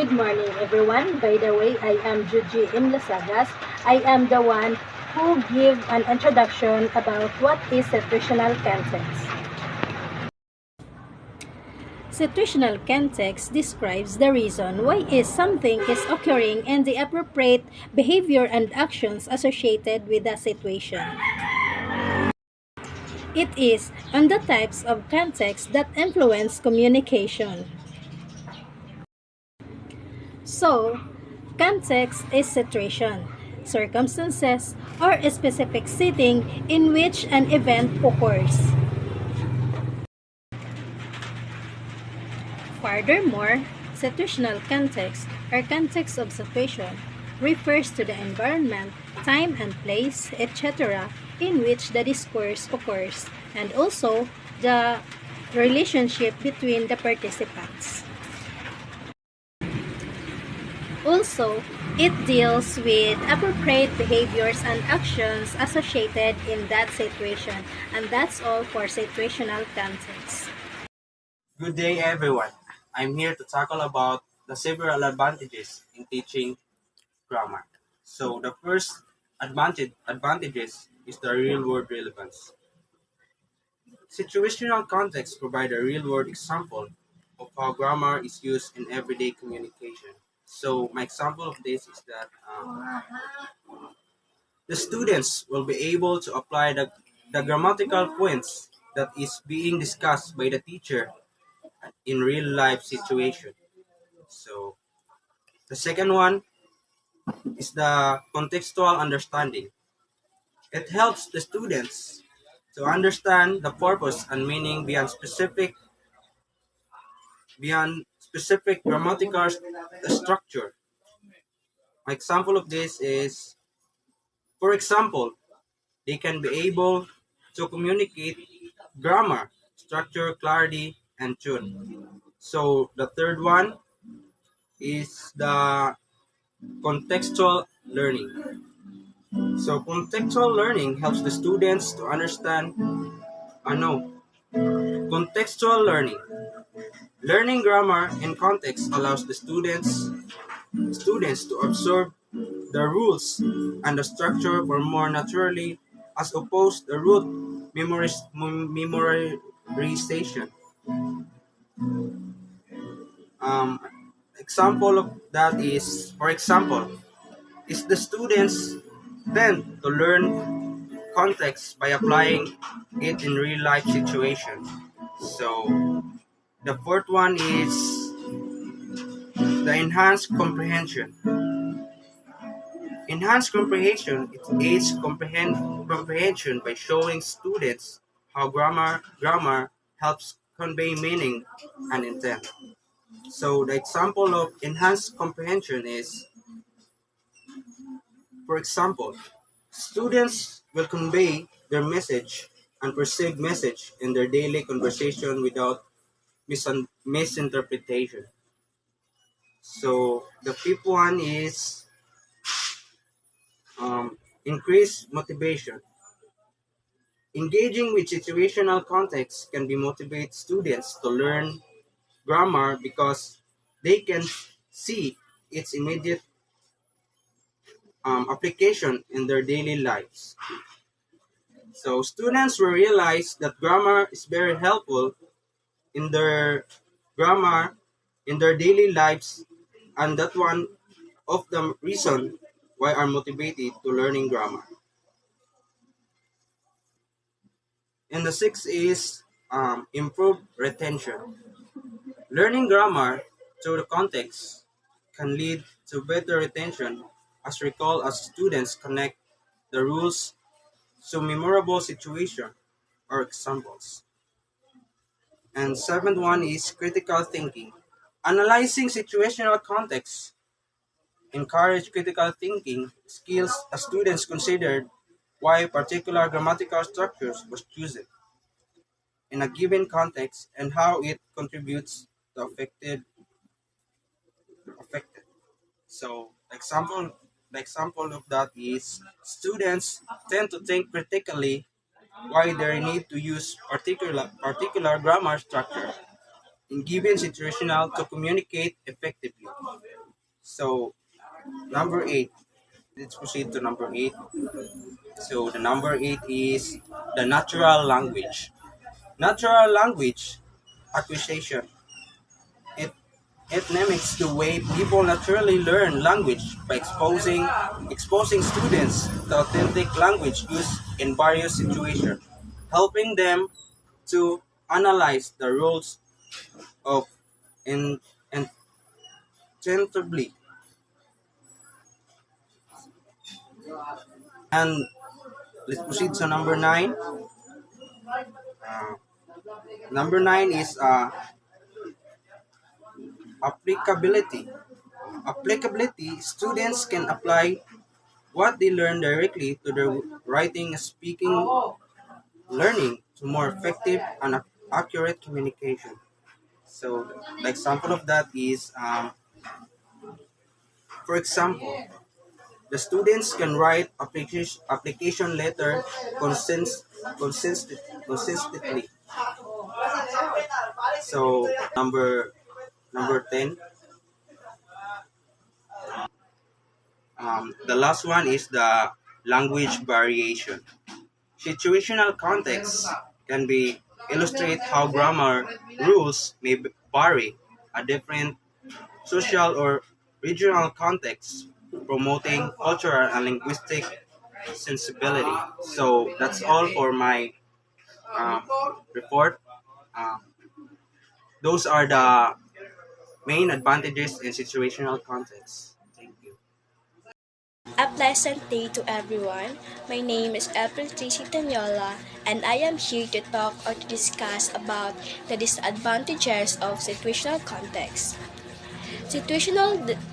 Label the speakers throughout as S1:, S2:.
S1: Good morning, everyone. By the way, I am Juji Imlasagas. I am the one who give an introduction about what is situational context. Situational context describes the reason why something is occurring and the appropriate behavior and actions associated with the situation. It is on the types of context that influence communication. So, context is situation, circumstances, or a specific setting in which an event occurs. Furthermore, situational context or context of situation refers to the environment, time and place, etc., in which the discourse occurs, and also the relationship between the participants. Also, it deals with appropriate behaviors and actions associated in that situation, and that's all for situational context.
S2: Good day, everyone. I'm here to tackle about the several advantages in teaching grammar. So the first advantages is the real-world relevance. Situational context provide a real-world example of how grammar is used in everyday communication. So my example of this is that the students will be able to apply the grammatical points that is being discussed by the teacher in real life situation. So the second one is the contextual understanding. It helps the students to understand the purpose and meaning beyond specific grammatical structure. An example of this is, for example, they can be able to communicate grammar, structure, clarity, and tune. So the third one is the contextual learning. So contextual learning helps the students to understand. No, contextual learning. Learning grammar in context allows the students to absorb the rules and the structure for more naturally as opposed to rote memorization. Um, Example of that is, for example, is the students tend to learn context by applying it in real life situations. So the fourth one is the enhanced comprehension. Enhanced comprehension it aids comprehension by showing students how grammar helps convey meaning and intent. So the example of enhanced comprehension is, for example, students will convey their message and perceived message in their daily conversation without misinterpretation. So the fifth one is increased motivation. Engaging with situational context can be motivate students to learn grammar because they can see its immediate application in their daily lives. So students will realize that grammar is very helpful in their grammar in their daily lives, and that one of the reason why are motivated to learning grammar. And the sixth is improved retention. Learning grammar through the context can lead to better retention as students connect the rules to memorable situation or examples. And seventh one is critical thinking. Analyzing situational context encourage critical thinking skills as students considered why particular grammatical structures was chosen in a given context and how it contributes to affected. So the example of that is students tend to think critically why they need to use particular grammar structure in given situational to communicate effectively. So number 8. Let's proceed to number 8. So the number 8 is the natural language. Natural language acquisition. It it mimics the way people naturally learn language by exposing students to authentic language use in various situations, helping them to analyze the rules of in intuitively. And let's proceed to number 9. Uh, Number 9 is applicability. Applicability, students can apply what they learn directly to their writing and speaking learning to more effective and accurate communication. So the example of that is, for example, the students can write application letter consist, consistently. So number 10, the last one is the language variation. Situational context can be illustrate how grammar rules may vary a different social or regional contexts, promoting cultural and linguistic sensibility. So that's all for my um, report. Um, those are the main advantages in situational context. Thank you.
S3: A pleasant day to everyone. My name is April Tracy Tanyola, and I am here to talk or to discuss about the disadvantages of situational context.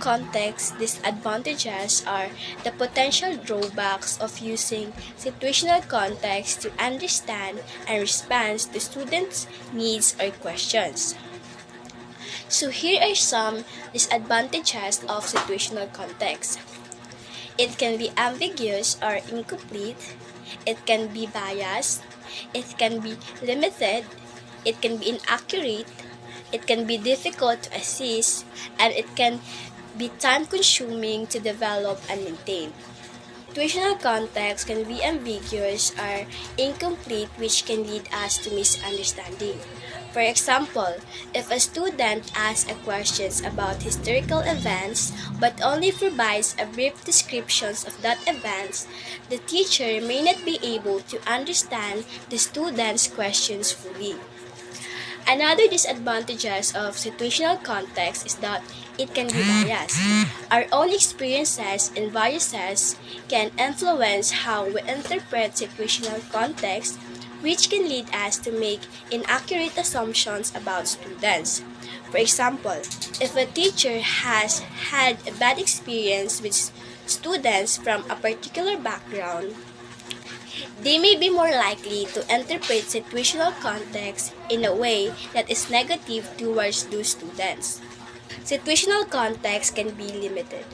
S3: Context disadvantages are the potential drawbacks of using situational context to understand and respond to students' needs or questions. So here are some disadvantages of situational context. It can be ambiguous or incomplete. It can be biased. It can be limited. It can be inaccurate. It can be difficult to assess. And it can be time consuming to develop and maintain. Situational context can be ambiguous or incomplete, which can lead us to misunderstanding. For example, if a student asks a questions about historical events but only provides a brief descriptions of that events, the teacher may not be able to understand the student's questions fully. Another disadvantages of situational context is that it can be biased. Our own experiences and biases can influence how we interpret situational context, which can lead us to make inaccurate assumptions about students. For example, if a teacher has had a bad experience with students from a particular background, they may be more likely to interpret situational context in a way that is negative towards those students. Situational context can be limited.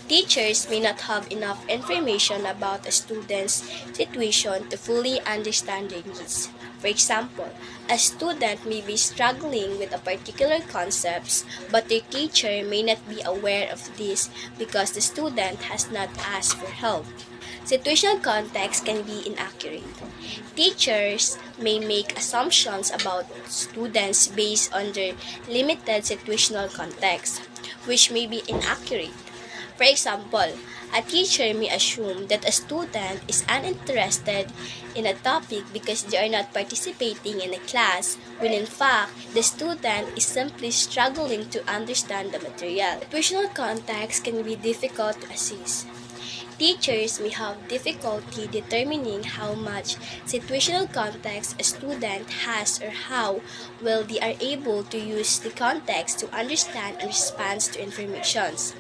S3: Teachers may not have enough information about a student's situation to fully understand their needs. For example, a student may be struggling with a particular concept, but their teacher may not be aware of this because the student has not asked for help. Situational context can be inaccurate. Teachers may make assumptions about students based on their limited situational context, which may be inaccurate. For example, a teacher may assume that a student is uninterested in a topic because they are not participating in a class, when in fact, the student is simply struggling to understand the material. Situational context can be difficult to assess. Teachers may have difficulty determining how much situational context a student has or how well they are able to use the context to understand and respond to informations.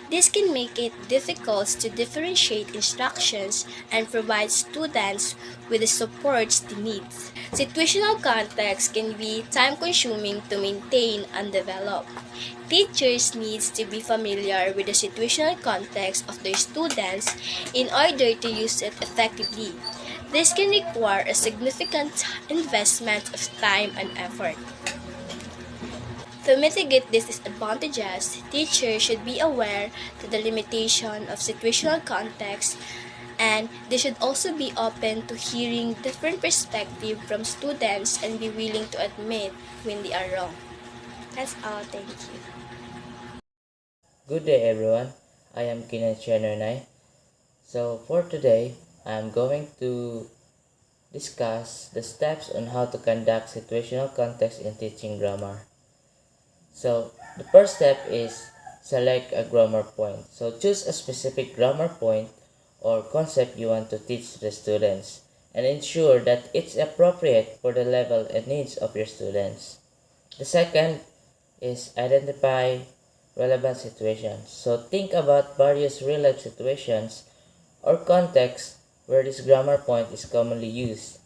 S3: This can make it difficult to differentiate instructions and provide students with the supports they need. Situational context can be time-consuming to maintain and develop. Teachers need to be familiar with the situational context of their students in order to use it effectively. This can require a significant investment of time and effort. To mitigate these disadvantages, teachers should be aware to the limitation of situational context, and they should also be open to hearing different perspectives from students and be willing to admit when they are wrong. That's all. Thank you.
S4: Good day everyone, I am Kinan Chenernai. So for today, I am going to discuss the steps on how to conduct situational context in teaching grammar. So the first step is select a grammar point. So choose a specific grammar point or concept you want to teach the students and ensure that it's appropriate for the level and needs of your students. The second is identify relevant situations. So think about various real-life situations or contexts where this grammar point is commonly used.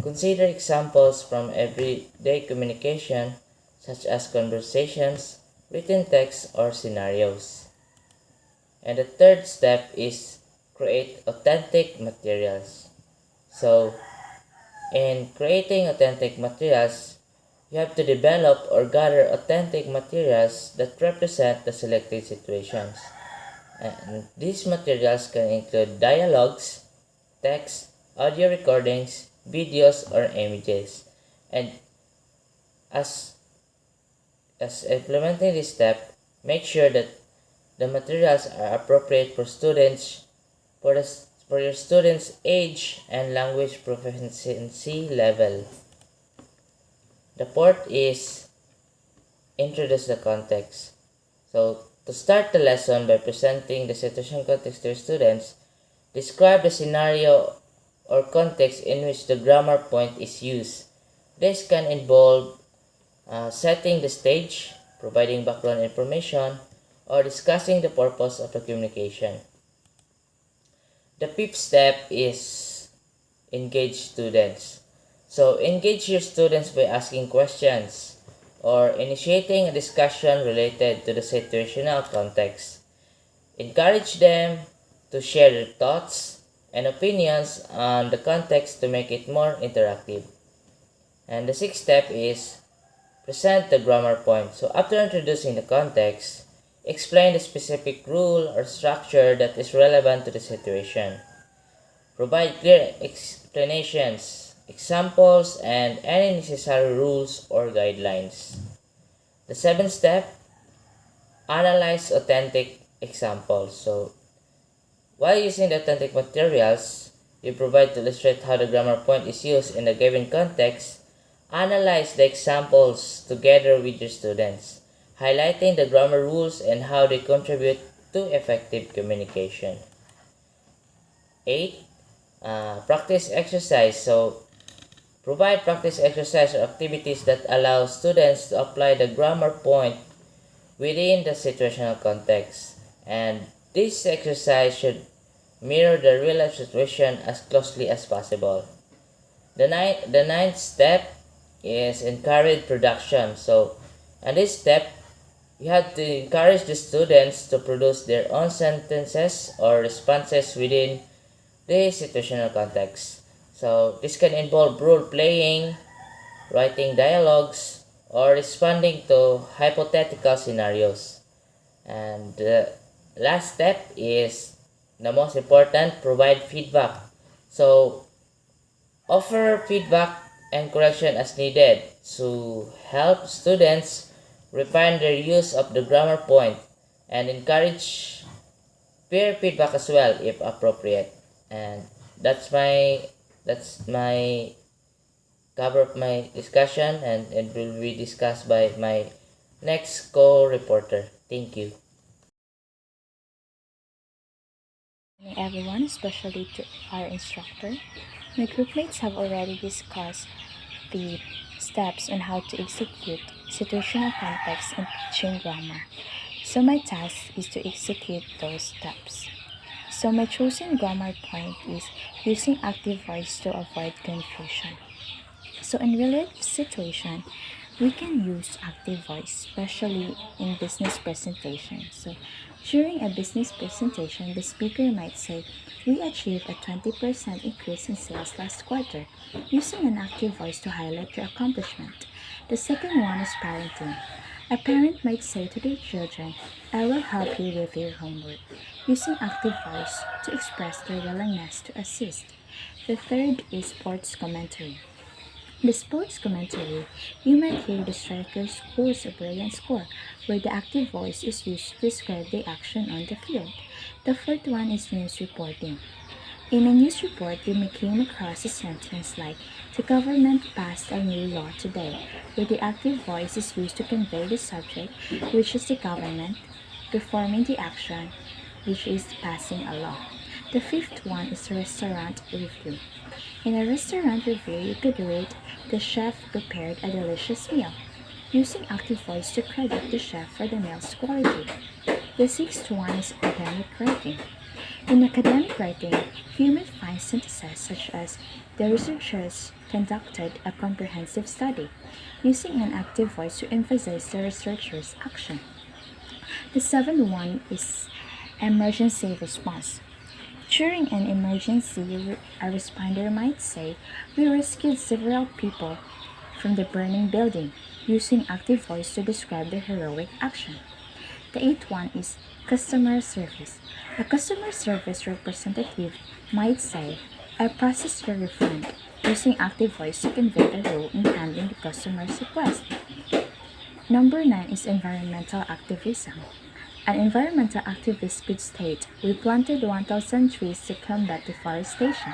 S4: Consider examples from everyday communication such as conversations, written text, or scenarios. And the third step is create authentic materials. So in creating authentic materials, you have to develop or gather authentic materials that represent the selected situations. And these materials can include dialogues, text, audio recordings, videos, or images. And as implementing this step, make sure that the materials are appropriate for students for your students' age and language proficiency level. The fourth is introduce the context. So to start the lesson by presenting the situation context to your students, describe the scenario or context in which the grammar point is used. This can involve setting the stage, providing background information, or discussing the purpose of the communication. The fifth step is engage students. So engage your students by asking questions or initiating a discussion related to the situational context. Encourage them to share their thoughts and opinions on the context to make it more interactive. And the sixth step is present the grammar point. So after introducing the context, explain the specific rule or structure that is relevant to the situation. Provide clear explanations, examples, and any necessary rules or guidelines. The seventh step, analyze authentic examples. So while using the authentic materials you provide to illustrate how the grammar point is used in a given context, analyze the examples together with your students, highlighting the grammar rules and how they contribute to effective communication. 8. Practice exercise. So provide practice exercise or activities that allow students to apply the grammar point within the situational context. And this exercise should mirror the real life situation as closely as possible. The ninth step is encourage production. So in this step, you have to encourage the students to produce their own sentences or responses within the situational context. So this can involve role playing, writing dialogues, or responding to hypothetical scenarios. And the last step is the most important, provide feedback. So offer feedback and correction as needed to help students refine their use of the grammar point and encourage peer feedback as well if appropriate. And that's my cover of my discussion, and it will be discussed by my next co-reporter. Thank you.
S5: Morning, everyone, especially to our instructor. My groupmates have already discussed the steps on how to execute situational context in teaching grammar. So my task is to execute those steps. So my chosen grammar point is using active voice to avoid confusion. So in real life situation, we can use active voice, especially in business presentations. So during a business presentation, the speaker might say, "We achieved a 20% increase in sales last quarter," using an active voice to highlight your accomplishment. The second one is parenting. A parent might say to their children, I will help you with your homework, using active voice to express their willingness to assist. The third is sports commentary. The sports commentary, you might hear the striker scores a brilliant score, where the active voice is used to describe the action on the field. The fourth one is news reporting. In a news report, you may come across a sentence like, the government passed a new law today, where the active voice is used to convey the subject, which is the government, performing the action, which is passing a law. The fifth one is restaurant review. In a restaurant review, you could rate the chef prepared a delicious meal, using active voice to credit the chef for the meal's quality. The sixth one is academic writing. In academic writing, you might find sentences such as, the researchers conducted a comprehensive study, using an active voice to emphasize the researcher's action. The seventh one is emergency response. During an emergency, a responder might say, we rescued several people from the burning building, using active voice to describe their heroic action. The eighth one is customer service. A customer service representative might say, I processed your refund, using active voice to convey the role in handling the customer's request. Number 9 is environmental activism. An environmental activist could state, we planted 1,000 trees to combat deforestation,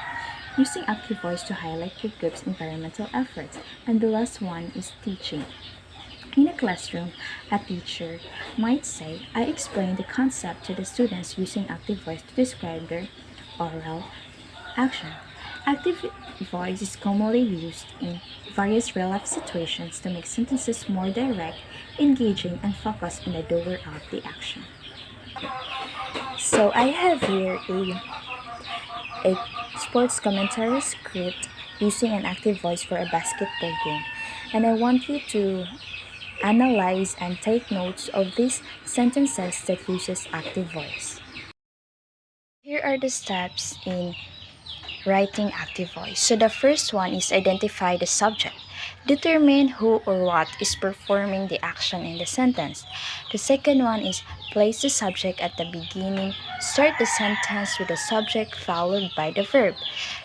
S5: using active voice to highlight your group's environmental efforts. And the last one is teaching. In a classroom, a teacher might say, I explained the concept to the students using active voice to describe their oral action. Active voice is commonly used in various real-life situations to make sentences more direct, engaging, and focused on the doer of the action. So I have here a sports commentary script using an active voice for a basketball game, and I want you to analyze and take notes of these sentences that uses active voice. Here are the steps in writing active voice. So the first one is identify the subject. Determine who or what is performing the action in the sentence. The second one is place the subject at the beginning. Start the sentence with the subject followed by the verb.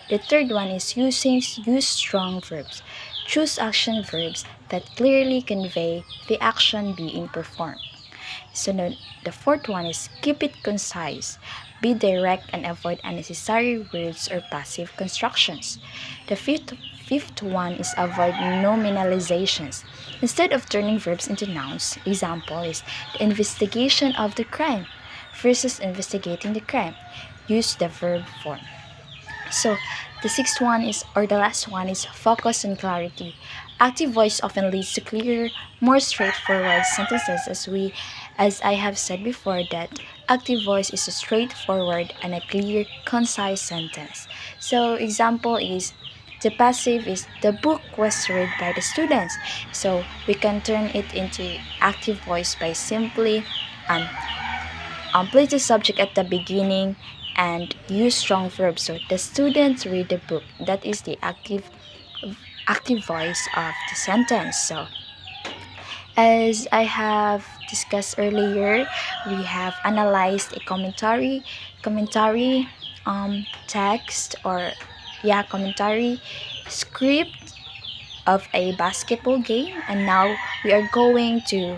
S5: The third one is use strong verbs. Choose action verbs that clearly convey the action being performed. So the fourth one is keep it concise. Be direct and avoid unnecessary words or passive constructions. The fifth one is avoid nominalizations. Instead of turning verbs into nouns, example is the investigation of the crime versus investigating the crime. Use the verb form. So the sixth one is, or the last one is focus on clarity. Active voice often leads to clearer, more straightforward sentences as I have said before that active voice is a straightforward and a clear, concise sentence. So example is the passive is the book was read by the students. So we can turn it into active voice by simply place the subject at the beginning and use strong verbs. So the students read the book. That is the active voice of the sentence. So as I have discussed earlier, we have analyzed a commentary text or commentary script of a basketball game, and now we are going to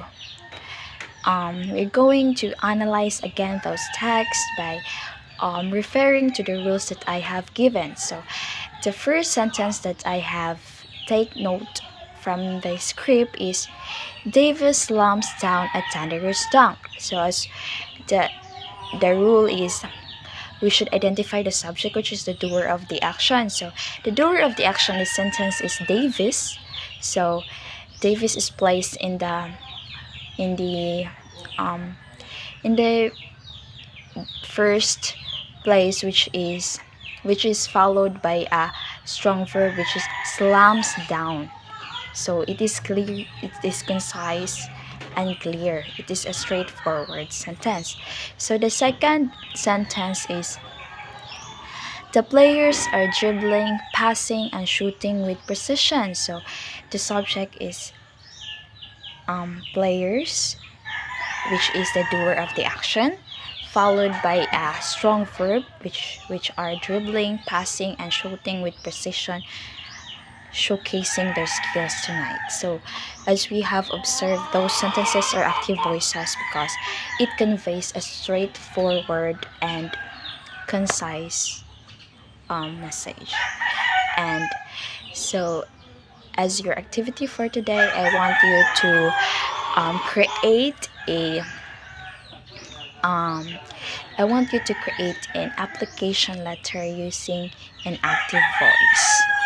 S5: analyze again those texts by referring to the rules that I have given. So the first sentence that I have take note from the script is Davis slams down a thunderous dunk. So as the rule is we should identify the subject, which is the doer of the action. So the doer of the action in this sentence is Davis. So Davis is placed in the first place, which is followed by a strong verb, which is slams down. So it is clear, it is concise and clear. It is a straightforward sentence. So the second sentence is the players are dribbling, passing, and shooting with precision. So the subject is players, which is the doer of the action, followed by a strong verb, which are dribbling, passing, and shooting with precision, showcasing their skills tonight. So, as we have observed, those sentences are active voices because it conveys a straightforward and concise message. And so, as your activity for today, I want you to create a I want you to create an application letter using an active voice.